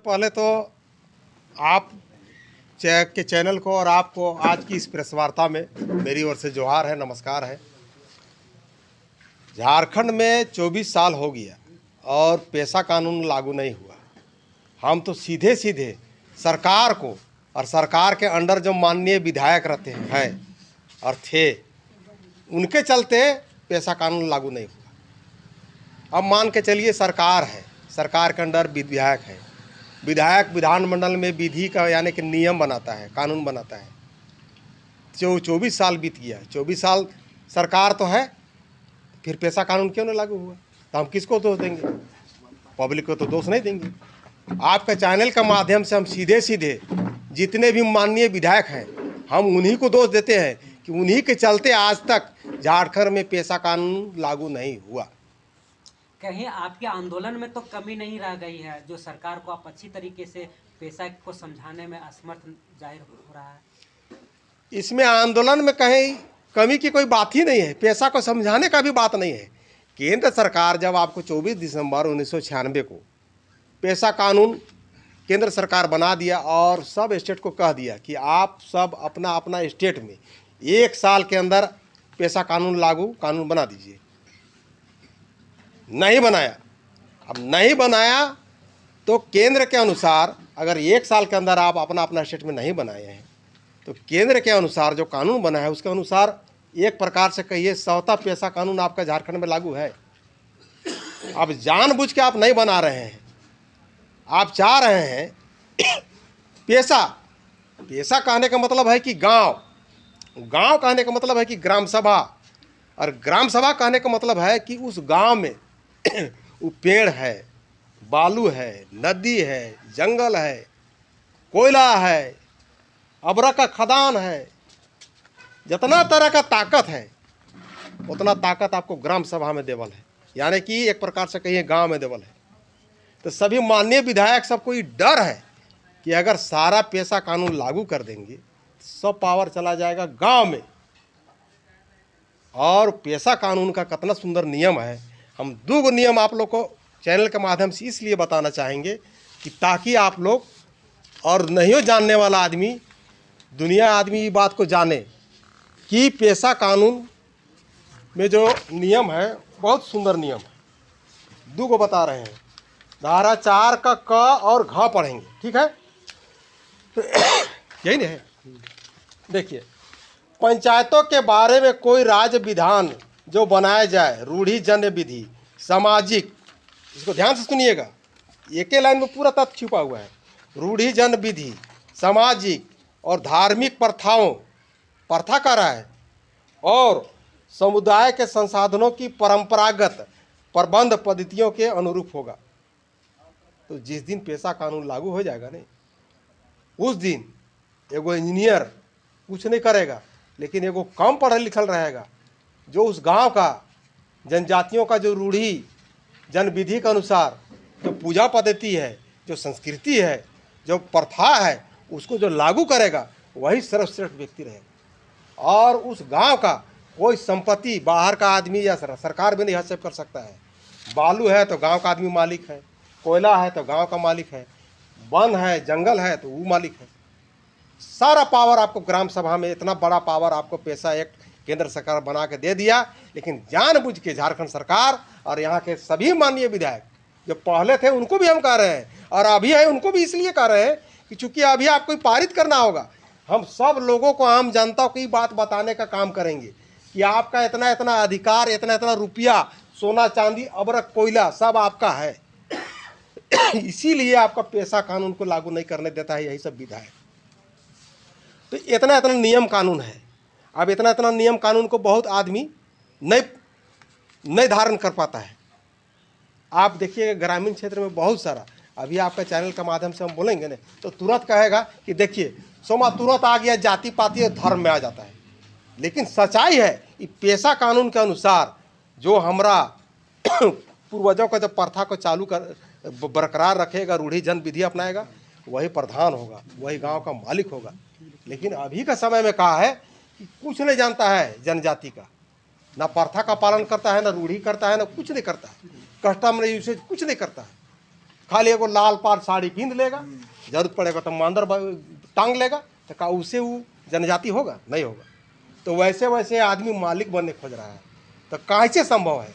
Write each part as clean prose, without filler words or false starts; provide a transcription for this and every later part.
पहले तो आप के चैनल को और आपको आज की इस प्रेस वार्ता में मेरी ओर से जोहार है, नमस्कार है। झारखंड में 24 साल हो गया और पेशा कानून लागू नहीं हुआ। हम तो सीधे सीधे सरकार को और सरकार के अंडर जो माननीय विधायक रहते हैं और थे, उनके चलते पेशा कानून लागू नहीं हुआ। अब मान के चलिए सरकार है, सरकार के अंडर विधायक है, विधायक विधानमंडल में विधि का यानी कि नियम बनाता है, कानून बनाता है। 24 साल बीत गया, 24 साल सरकार तो है, फिर पेशा कानून क्यों नहीं लागू हुआ? तो हम किसको दोष देंगे? पब्लिक को तो दोष नहीं देंगे। आपके चैनल के माध्यम से हम सीधे सीधे जितने भी माननीय विधायक हैं, हम उन्हीं को दोष देते हैं कि उन्हीं के चलते आज तक झारखंड में पेशा कानून लागू नहीं हुआ। कहीं आपके आंदोलन में तो कमी नहीं रह गई है, जो सरकार को आप अच्छी तरीके से पेशा को समझाने में असमर्थ जाहिर हो रहा है? इसमें आंदोलन में कहीं कमी की कोई बात ही नहीं है, पेशा को समझाने का भी बात नहीं है। केंद्र सरकार जब आपको 24 दिसंबर 1996 को पेशा कानून केंद्र सरकार बना दिया और सब स्टेट को कह दिया कि आप सब अपना अपना स्टेट में 1 साल के अंदर पेशा कानून बना दीजिए। नहीं बनाया। अब नहीं बनाया तो केंद्र के अनुसार अगर 1 साल के अंदर आप अपना अपना स्टेट में नहीं बनाए हैं तो केंद्र के अनुसार जो कानून बना है उसके अनुसार एक प्रकार से कहिए सौता पेशा कानून आपका झारखंड में लागू है। अब जानबूझ के आप नहीं बना रहे हैं, आप चाह रहे हैं पेशा कहने का मतलब है कि गांव कहने का मतलब है कि ग्राम सभा, और ग्राम सभा कहने का मतलब है कि उस गांव में वो पेड़ है, बालू है, नदी है, जंगल है, कोयला है, अबरा का खदान है, जितना तरह का ताकत है उतना ताकत आपको ग्राम सभा में देवल है, यानी कि एक प्रकार से कहिए गांव में देवल है। तो सभी माननीय विधायक सबको ये डर है कि अगर सारा पेशा कानून लागू कर देंगे सब पावर चला जाएगा गांव में। और पेशा कानून का कितना सुंदर नियम है, हम 2 नियम आप लोग को चैनल के माध्यम से इसलिए बताना चाहेंगे कि ताकि आप लोग और नहीं जानने वाला आदमी, दुनिया आदमी ये बात को जाने कि पेशा कानून में जो नियम है बहुत सुंदर नियम है। 2 बता रहे हैं। धारा 4 का क और घ पढ़ेंगे, ठीक है? तो यही नहीं है। देखिए, पंचायतों के बारे में कोई राज्य विधान जो बनाया जाए, रूढ़ी जन विधि, सामाजिक, इसको ध्यान से सुनिएगा, एक ही लाइन में पूरा तथ्य छुपा हुआ है। रूढ़ी जन विधि, सामाजिक और धार्मिक प्रथाओं, प्रथा कर रहा है, और समुदाय के संसाधनों की परंपरागत प्रबंध पद्धतियों के अनुरूप होगा। तो जिस दिन पेशा कानून लागू हो जाएगा नहीं, उस दिन एगो इंजीनियर कुछ नहीं करेगा, लेकिन एगो कम पढ़ा लिखल रहेगा जो उस गांव का जनजातियों का जो रूढ़ी जन विधि के अनुसार जो पूजा पद्धति है, जो संस्कृति है, जो प्रथा है, उसको जो लागू करेगा वही सर्वश्रेष्ठ व्यक्ति रहेगा। और उस गांव का कोई संपत्ति बाहर का आदमी या सरकार भी नहीं हस्तक्षेप कर सकता है। बालू है तो गांव का आदमी मालिक है, कोयला है तो गांव का मालिक है, वन है, जंगल है तो वो मालिक है। सारा पावर आपको ग्राम सभा में, इतना बड़ा पावर आपको पेशा एक्ट केंद्र सरकार बना के दे दिया। लेकिन जानबूझ के झारखंड सरकार और यहाँ के सभी माननीय विधायक जो पहले थे उनको भी हम कह रहे हैं, और अभी है उनको भी इसलिए कह रहे हैं कि चूंकि अभी आपको पारित करना होगा, हम सब लोगों को, आम जनता को ये बात बताने का काम करेंगे कि आपका इतना इतना अधिकार, इतना इतना रुपया, सोना चांदी, अबरक, कोयला सब आपका है। इसीलिए आपका पेशा कानून को लागू नहीं करने देता है यही सब विधायक। तो इतना इतना नियम कानून है। अब इतना इतना नियम कानून को बहुत आदमी नहीं धारण कर पाता है। आप देखिए ग्रामीण क्षेत्र में बहुत सारा, अभी आपका चैनल के माध्यम से हम बोलेंगे ना तो तुरंत कहेगा कि देखिए सोमा तुरंत आ गया, जाति पाति और धर्म में आ जाता है। लेकिन सच्चाई है कि पेशा कानून के अनुसार जो हमारा पूर्वजों का जब प्रथा को चालू कर बरकरार रखेगा, रूढ़ी जन विधि अपनाएगा, वही प्रधान होगा, वही गांव का मालिक होगा। लेकिन अभी का समय में कहा है कि कुछ नहीं जानता है जनजाति का, ना प्रथा का पालन करता है, ना रूढ़ी करता है, ना कुछ नहीं करता है, कस्टम यूसेज कुछ नहीं करता है। खाली एगो लाल पाट साड़ी पहन लेगा, जरूरत पड़ेगा तो मांदर टांग लेगा, तो का उससे वो जनजाति होगा? नहीं होगा। तो वैसे वैसे आदमी मालिक बनने खोज रहा है, तो कैसे संभव है?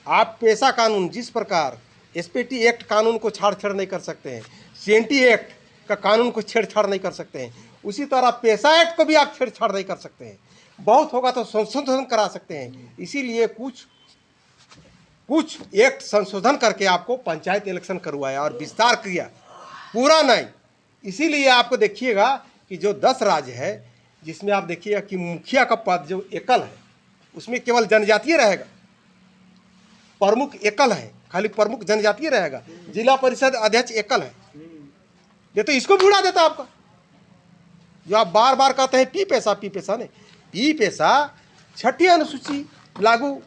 आप पेशा कानून जिस प्रकार एसपीटी एक्ट कानून को छेड़छाड़ नहीं कर सकते हैं, सीएनटी एक्ट का कानून को छेड़छाड़ नहीं कर सकते हैं, उसी तरह पेशा एक्ट को भी आप छेड़छाड़ नहीं कर सकते हैं। बहुत होगा तो संशोधन करा सकते हैं। इसीलिए कुछ एक्ट संशोधन करके आपको पंचायत इलेक्शन करवाया और विस्तार किया, पूरा नहीं। इसीलिए आपको देखिएगा कि जो 10 राज्य है, जिसमें आप देखिएगा कि मुखिया का पद जो एकल है, उसमें केवल जनजातीय रहेगा। प्रमुख एकल है, खाली प्रमुख जनजातीय रहेगा। जिला परिषद अध्यक्ष एकल है। ये तो इसको भी उड़ा देता आपका। जो आप बार बार कहते हैं पी पैसा नहीं, पी पैसा 6ठी अनुसूची लागू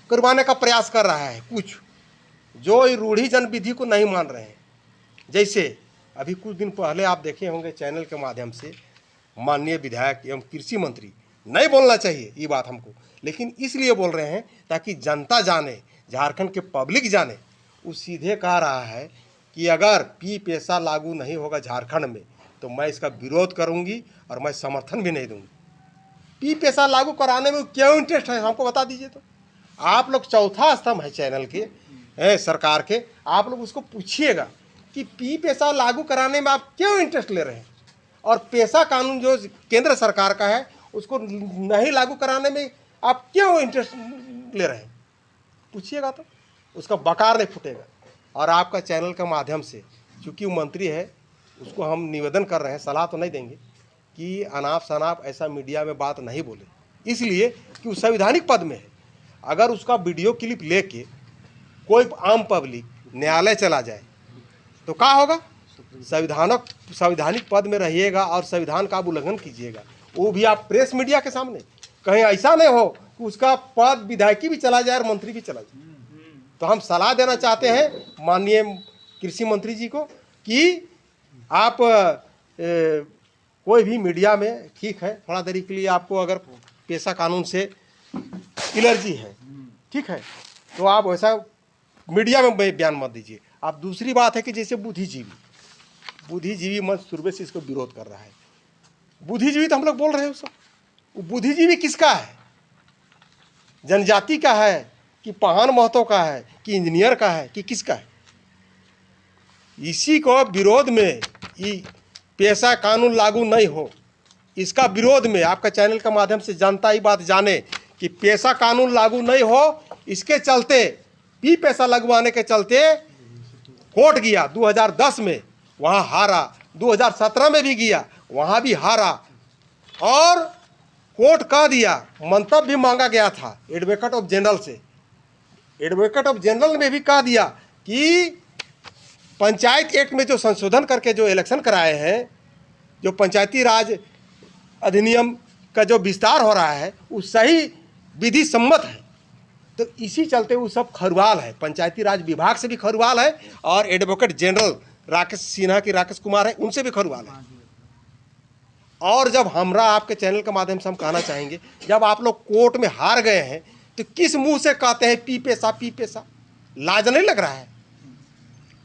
करवाने का प्रयास कर रहा है कुछ, जो रूढ़ी जनविधि को नहीं मान रहे हैं। जैसे अभी कुछ दिन पहले आप देखे होंगे चैनल के माध्यम से माननीय विधायक एवं कृषि मंत्री, नहीं बोलना चाहिए ये बात हमको, लेकिन इसलिए बोल रहे हैं ताकि जनता जाने, झारखंड के पब्लिक जाने। वो सीधे कह रहा है कि अगर पी पैसा लागू नहीं होगा झारखंड में तो मैं इसका विरोध करूंगी और मैं समर्थन भी नहीं दूंगी। पी पैसा लागू कराने में क्यों इंटरेस्ट है हमको बता दीजिए। तो आप लोग चौथा स्तंभ है चैनल के, सरकार के, आप लोग उसको पूछिएगा कि पी पैसा लागू कराने में आप क्यों इंटरेस्ट ले रहे हैं, और पैसा कानून जो केंद्र सरकार का है उसको नहीं लागू कराने में आप क्यों इंटरेस्ट ले रहे हैं, पूछिएगा तो उसका बकार नहीं फूटेगा। और आपका चैनल के माध्यम से, चूँकि वो मंत्री है, उसको हम निवेदन कर रहे हैं, सलाह तो नहीं देंगे कि अनाप शनाप ऐसा मीडिया में बात नहीं बोले, इसलिए कि वो संवैधानिक पद में है। अगर उसका वीडियो क्लिप लेके कोई आम पब्लिक न्यायालय चला जाए तो क्या होगा? संवैधानिक पद में रहिएगा और संविधान का उल्लंघन कीजिएगा, वो भी आप प्रेस मीडिया के सामने। कहीं ऐसा नहीं हो कि उसका पद विधायकी भी चला जाए और मंत्री भी चला जाए। तो हम सलाह देना चाहते हैं माननीय कृषि मंत्री जी को कि आप कोई भी मीडिया में, ठीक है थोड़ा देरी के लिए आपको अगर पेशा कानून से एलर्जी है, ठीक है, तो आप वैसा मीडिया में बयान मत दीजिए। आप दूसरी बात है कि जैसे बुद्धिजीवी मंच शुरू से इसको विरोध कर रहा है। बुद्धिजीवी तो हम लोग बोल रहे हैं उसको, वो बुद्धिजीवी किसका है? जनजाति का है कि पहान महतो का है कि इंजीनियर का है कि किसका है? इसी को विरोध में ये पेशा कानून लागू नहीं हो, इसका विरोध में आपका चैनल के माध्यम से जनता ही बात जाने कि पेशा कानून लागू नहीं हो, इसके चलते पी पैसा लगवाने के चलते कोर्ट गया 2010 में, वहाँ हारा, 2017 में भी गया, वहाँ भी हारा, और कोर्ट कह दिया, मंतव्य भी मांगा गया था एडवोकेट ऑफ जनरल से, एडवोकेट ऑफ जनरल ने भी कह दिया कि पंचायत एक्ट में जो संशोधन करके जो इलेक्शन कराए हैं, जो पंचायती राज अधिनियम का जो विस्तार हो रहा है, वो सही विधि सम्मत है। तो इसी चलते वो सब खरवाल है, पंचायती राज विभाग से भी खरवाल है और एडवोकेट जनरल राकेश सिन्हा की राकेश कुमार है, उनसे भी खरवाल है। और जब हमरा आपके चैनल के माध्यम से हम कहना चाहेंगे, जब आप लोग कोर्ट में हार गए हैं तो किस मुंह से कहते हैं पी पैसा? लाज नहीं लग रहा है?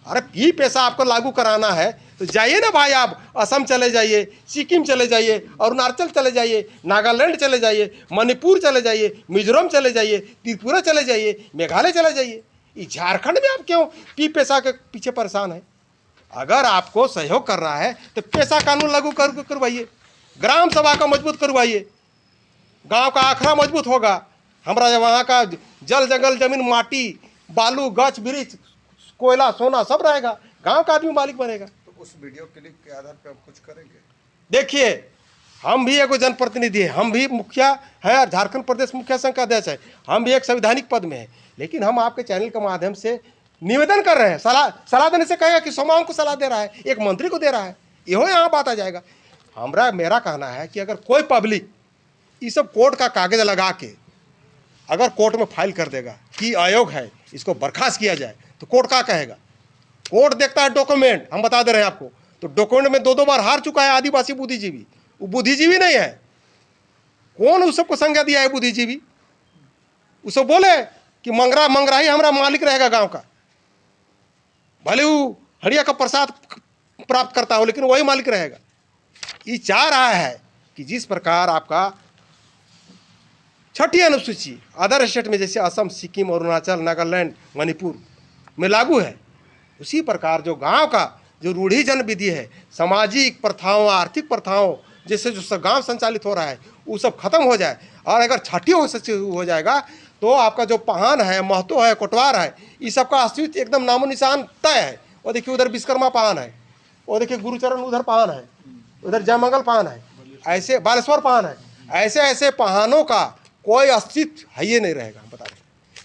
अरे पी पैसा आपको लागू कराना है तो जाइए ना भाई, आप असम चले जाइए, सिक्किम चले जाइए, अरुणाचल चले जाइए, नागालैंड चले जाइए, मणिपुर चले जाइए, मिजोरम चले जाइए, त्रिपुरा चले जाइए, मेघालय चले जाइए। ये झारखंड में आप क्यों पी पैसा के पीछे परेशान है? अगर आपको सहयोग कर रहा है तो पैसा कानून लागू करवाइए, ग्राम सभा का मजबूत करवाइए, गांव का आखड़ा मजबूत होगा, हमारा वहाँ का जल जंगल जमीन माटी बालू गच वृक्ष कोयला सोना सब रहेगा, गांव का आदमी मालिक बनेगा। तो उस वीडियो क्लिप के आधार पर आप कुछ करेंगे? देखिए, हम भी एक जनप्रतिनिधि है, हम भी मुखिया है और झारखंड प्रदेश मुखिया संघ का अध्यक्ष है, हम भी एक संवैधानिक पद में है, लेकिन हम आपके चैनल के माध्यम से निवेदन कर रहे हैं। सलाह देने से कहेगा कि सोमाओं को सलाह दे रहा है, एक मंत्री को दे रहा है, यहो यहाँ बात आ जाएगा। मेरा कहना है कि अगर कोई पब्लिक ये सब कोर्ट का कागज लगा के अगर कोर्ट में फाइल कर देगा कि आयोग है इसको बर्खास्त किया जाए, तो कोर्ट क्या कहेगा? कोर्ट देखता है डॉक्यूमेंट, हम बता दे रहे हैं आपको, तो डॉक्यूमेंट में 2 बार हार चुका है आदिवासी बुद्धिजीवी। वो बुद्धिजीवी नहीं है, कौन उस सबको संज्ञा दिया है बुद्धिजीवी? उसको बोले कि मंगरा ही हमारा मालिक रहेगा गांव का। भले वो हड़िया का प्रसाद प्राप्त करता हो, लेकिन वही मालिक रहेगा। ये चाह रहा है कि जिस प्रकार आपका छठी अनुसूची अदर स्टेट में जैसे असम, सिक्किम, अरुणाचल, नागालैंड, मणिपुर में लागू है, उसी प्रकार जो गांव का जो रूढ़ी जन विधि है, सामाजिक प्रथाओं, आर्थिक प्रथाओं जैसे जो सब गांव संचालित हो रहा है, वो सब खत्म हो जाए। और अगर छठी हो जाएगा तो आपका जो पहान है, महतो है, कोटवार है, इस सब का अस्तित्व एकदम नामो निशान तय है। और देखिए उधर विश्वकर्मा पहान है, और देखिए गुरुचरण उधर पहान है, उधर जयमंगल पहान है, ऐसे बालेश्वर पहान है, ऐसे ऐसे पहानों का कोई अस्तित्व है ही नहीं रहेगा, हम बता रहे।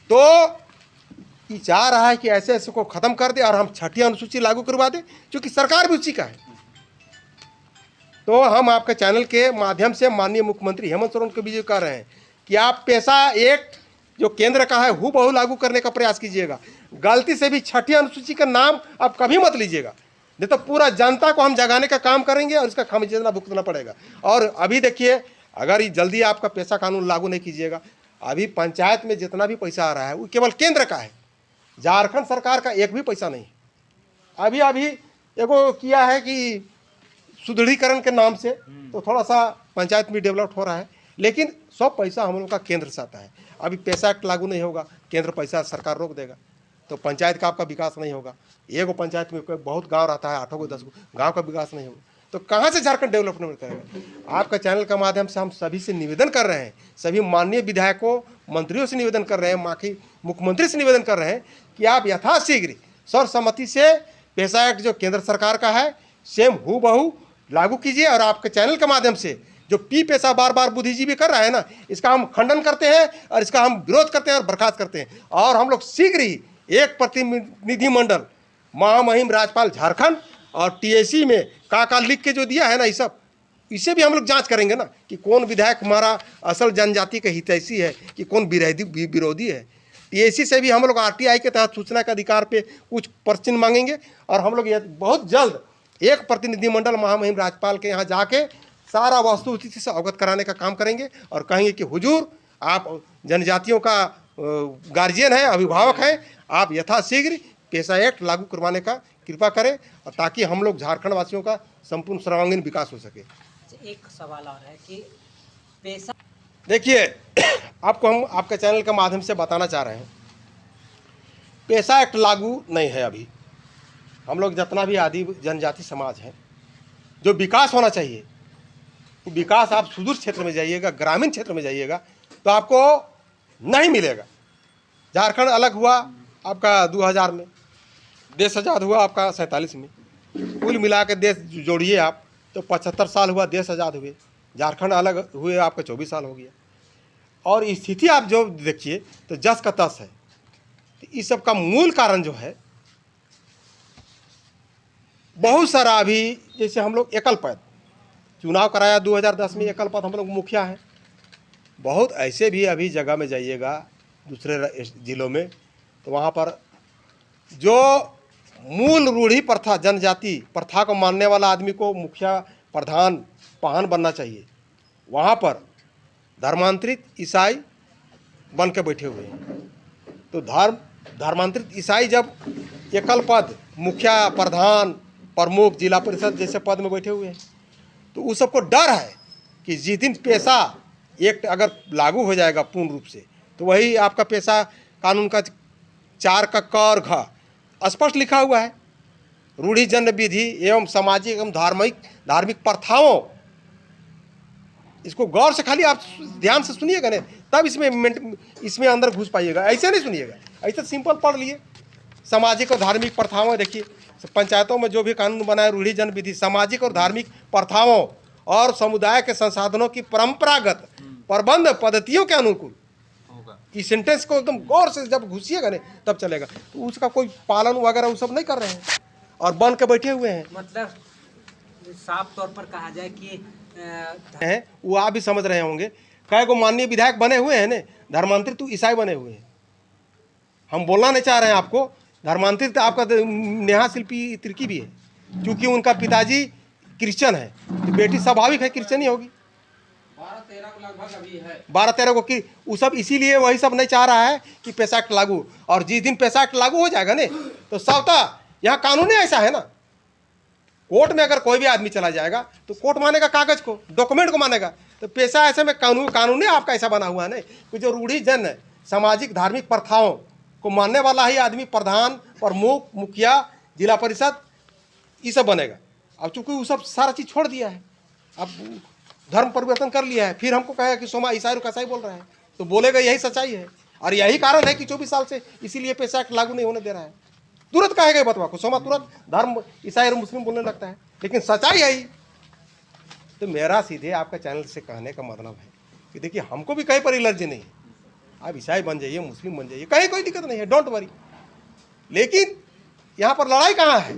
तो ये चाह रहा है कि ऐसे ऐसे को खत्म कर दे और हम छठी अनुसूची लागू करवा दें, क्योंकि सरकार भी उसी का है। तो हम आपके चैनल के माध्यम से माननीय मुख्यमंत्री हेमंत सोरेन को भी कह रहे हैं कि आप पैसा एक्ट जो केंद्र का है हूबहू लागू करने का प्रयास कीजिएगा। गलती से भी छठी अनुसूची का नाम आप कभी मत लीजिएगा, नहीं तो पूरा जनता को हम जगाने का काम करेंगे और इसका खामियाजा भुगतना पड़ेगा। और अभी देखिए, अगर ये जल्दी आपका पैसा कानून लागू नहीं कीजिएगा, अभी पंचायत में जितना भी पैसा आ रहा है वो केवल केंद्र का है, झारखंड सरकार का एक भी पैसा नहीं। अभी अभी एगो किया है कि सुदृढ़ीकरण के नाम से तो थोड़ा सा पंचायत में डेवलप हो रहा है, लेकिन सब पैसा हम लोग का केंद्र से आता है। अभी पैसा एक्ट लागू नहीं होगा, केंद्र पैसा सरकार रोक देगा, तो पंचायत का आपका विकास नहीं होगा। एगो पंचायत में कोई बहुत गांव रहता है, 8 गो 10 गो गाँव का विकास नहीं होगा, तो कहाँ से झारखंड डेवलपमेंट करेगा। आपका चैनल का माध्यम से हम सभी से निवेदन कर रहे हैं, सभी माननीय विधायकों, मंत्रियों से निवेदन कर रहे हैं, माननीय मुख्यमंत्री से निवेदन कर रहे हैं कि आप यथाशीघ्र सर्वसम्मति से पैसा एक्ट जो केंद्र सरकार का है सेम हूबहू लागू कीजिए। और आपके चैनल के माध्यम से जो पी पैसा बार बार बुद्धिजीवी कर रहा है ना, इसका हम खंडन करते हैं और इसका हम विरोध करते हैं और बर्खास्त करते हैं। और हम लोग शीघ्र ही एक प्रतिनिधिमंडल महामहिम राज्यपाल झारखंड और टीएसी में का लिख के जो दिया है ना, ये सब इसे भी हम लोग जांच करेंगे ना कि कौन विधायक हमारा असल जनजाति का हितैषी है कि कौन विरोधी है। टीएसी से भी हम लोग आरटीआई के तहत सूचना के अधिकार पे कुछ प्रश्न मांगेंगे और हम लोग बहुत जल्द एक प्रतिनिधिमंडल महामहिम राज्यपाल के यहाँ जाके सारा वस्तुस्थिति से अवगत कराने का काम करेंगे और कहेंगे कि हुजूर, आप जनजातियों का गार्जियन है, अभिभावक हैं, आप यथाशीघ्र पैसा एक्ट लागू करवाने का कृपा करें और ताकि हम लोग झारखंड वासियों का संपूर्ण सर्वांगीण विकास हो सके। एक सवाल और है कि पैसा, देखिए आपको हम आपके चैनल के माध्यम से बताना चाह रहे हैं, पैसा एक्ट लागू नहीं है अभी। हम लोग जितना भी आदि जनजाति समाज है, जो विकास होना चाहिए वो विकास आप सुदूर क्षेत्र में जाइएगा, ग्रामीण क्षेत्र में जाइएगा तो आपको नहीं मिलेगा। झारखंड अलग हुआ आपका 2000 में, देश आज़ाद हुआ आपका 47 में, कुल मिला के देश जोड़िए आप तो 75 साल हुआ देश आज़ाद हुए। झारखंड अलग हुए आपका 24 साल हो गया। और स्थिति आप जो देखिए तो जस का तस है। तो इस सब का मूल कारण जो है बहुत सारा, अभी जैसे हम लोग एकल पद चुनाव कराया 2010 में, एकल पद हम लोग मुखिया है। बहुत ऐसे भी अभी जगह में जाइएगा दूसरे जिलों में तो वहाँ पर जो मूल रूढ़ी प्रथा जनजाति प्रथा को मानने वाला आदमी को मुखिया प्रधान पहान बनना चाहिए, वहाँ पर धर्मांतरित ईसाई बन के बैठे हुए हैं। तो धर्मांतरित ईसाई जब एकल पद मुखिया प्रधान प्रमुख जिला परिषद जैसे पद में बैठे हुए हैं तो उस सबको डर है कि जिस दिन पैसा एक्ट अगर लागू हो जाएगा पूर्ण रूप से तो वही आपका पैसा कानून का 4 का क और घ स्पष्ट लिखा हुआ है, रूढ़ी जन विधि एवं सामाजिक एवं धार्मिक प्रथाओं। इसको गौर से खाली आप ध्यान से सुनिएगा ना, तब इसमें अंदर घुस पाइएगा, ऐसे नहीं सुनिएगा। ऐसे सिंपल पढ़ लिए सामाजिक और धार्मिक प्रथाओं। देखिए पंचायतों में जो भी कानून बना है रूढ़ी जन विधि सामाजिक और धार्मिक प्रथाओं और समुदाय के संसाधनों की परंपरागत प्रबंध पद्धतियों के अनुकूल होगा। इस सेंटेंस को एकदम गौर से जब घुसिएगा ना तब चलेगा। तो उसका कोई पालन वगैरह वो सब नहीं कर रहे हैं और बन के बैठे हुए हैं। मतलब साफ तौर पर कहा जाए कि हैं वो आप भी समझ रहे होंगे। कई को माननीय विधायक बने हुए हैं ने, धर्मांतरित तो ईसाई बने हुए हैं। हम बोलना नहीं चाह रहे हैं आपको, धर्मांतरित आपका नेहा शिल्पी तिर्की भी है, क्योंकि उनका पिताजी क्रिश्चियन है तो बेटी स्वाभाविक है क्रिश्चियन ही होगी। 12-13 को लगभग अभी है, 12-13 को कि वो सब इसीलिए वही सब नहीं चाह रहा है कि पैसा एक्ट लागू। और जिस दिन पैसा एक्ट लागू हो जाएगा ने तो सबता यहाँ कानून ही ऐसा है ना। कोर्ट में अगर कोई भी आदमी चला जाएगा तो कोर्ट मानेगा कागज को, डॉक्यूमेंट को मानेगा। तो पेशा ऐसे में कानून ही आपका ऐसा बना हुआ है नहीं कि जो रूढ़िजन है, सामाजिक धार्मिक प्रथाओं को मानने वाला ही आदमी प्रधान, प्रमुख, मुखिया, जिला परिषद ये सब बनेगा। अब चूंकि वो सब सारा चीज़ छोड़ दिया है, अब धर्म परिवर्तन कर लिया है, फिर हमको कहेगा कि सोमा ईसाई और कसाई बोल रहा है, तो बोलेगा यही सच्चाई है। और यही कारण है कि 24 साल से इसीलिए पेशा एक्ट लागू नहीं होने दे रहा है। तुरंत कहेगा बतवा को, सोमा तुरंत धर्म ईसाई और मुस्लिम बोलने लगता है, लेकिन सच्चाई है ही। तो मेरा सीधे आपका चैनल से कहने का मतलब है कि देखिए, हमको भी कहीं पर एलर्जी नहीं है। आप ईसाई बन जाइए, मुस्लिम बन जाइए, कहीं कोई दिक्कत नहीं है, डोंट वरी। लेकिन यहाँ पर लड़ाई कहाँ है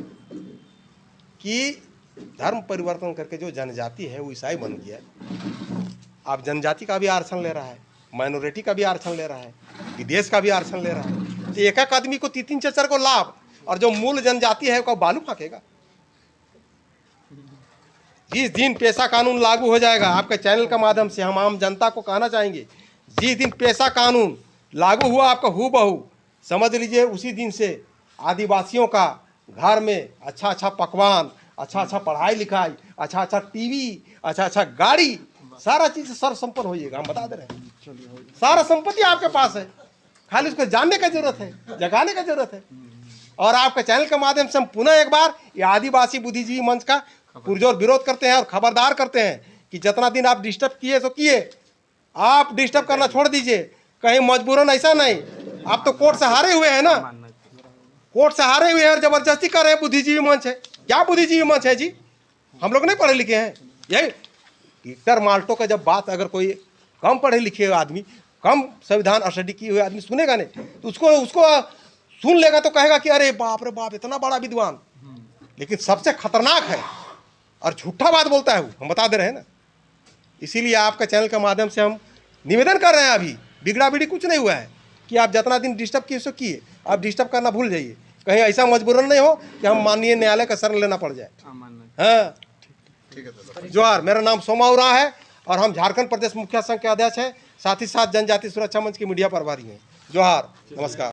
कि धर्म परिवर्तन करके जो जनजाति है वो ईसाई बन गया। आप जनजाति का भी आरक्षण ले रहा है, माइनॉरिटी का भी आरक्षण ले रहा है, विदेश का भी आरक्षण ले रहा है। तो एक एक आदमी को 3-3 4-4 को लाभ, और जो मूल जनजाति है उसका बालू फाँकेगा। जिस दिन पेशा कानून लागू हो जाएगा, आपके चैनल के माध्यम से हम आम जनता को कहना चाहेंगे, जिस दिन पेशा कानून लागू हुआ आपका हूबहू, समझ लीजिए उसी दिन से आदिवासियों का घर में अच्छा अच्छा पकवान, अच्छा अच्छा पढ़ाई लिखाई, अच्छा अच्छा टीवी, अच्छा अच्छा गाड़ी, सारा चीज़ सर संपन्न होइएगा। हम बता दे रहे हैं, सारा संपत्ति आपके पास है, खाली उसको जानने का जरूरत है, जगाने का जरूरत है। और आपके चैनल के माध्यम से हम पुनः एक बार ये आदिवासी बुद्धिजीवी मंच का पुरजोर विरोध करते हैं और खबरदार करते हैं कि जितना दिन आप डिस्टर्ब किए तो किए, आप डिस्टर्ब करना छोड़ दीजिए। कहीं मजबूरन ऐसा नहीं, आप तो कोर्ट से हारे हुए हैं ना, कोर्ट से हारे हुए हैं और जबरदस्ती कर रहे हैं। बुद्धिजीवी मंच है, क्या बुद्धिजीवी मंच है जी? हम लोग नहीं पढ़े लिखे हैं। यही पीटर माल्टो का जब बात अगर कोई कम पढ़े लिखे आदमी, कम संविधान स्टडी किए हुए आदमी सुनेगा नहीं, तो उसको सुन लेगा तो कहेगा कि अरे बाप रे बाप, इतना बड़ा विद्वान। लेकिन सबसे खतरनाक है और झूठा बात बोलता है वो, हम बता दे रहे हैं ना। इसीलिए आपका चैनल के माध्यम से हम निवेदन कर रहे हैं, अभी बिगड़ा बिगड़ी कुछ नहीं हुआ है कि आप जितना दिन डिस्टर्ब किए सो किए, आप डिस्टर्ब करना भूल जाइए। कहीं ऐसा मजबूरन नहीं हो कि हम माननीय न्यायालय का शरण लेना पड़ जाए। हाँ, ठीक है दादा। जोहार। मेरा नाम सोमा उरांव है और हम झारखंड प्रदेश मुखिया संघ के अध्यक्ष हैं, साथ ही साथ जनजाति सुरक्षा मंच के मीडिया प्रभारी हैं। जोहार, नमस्कार।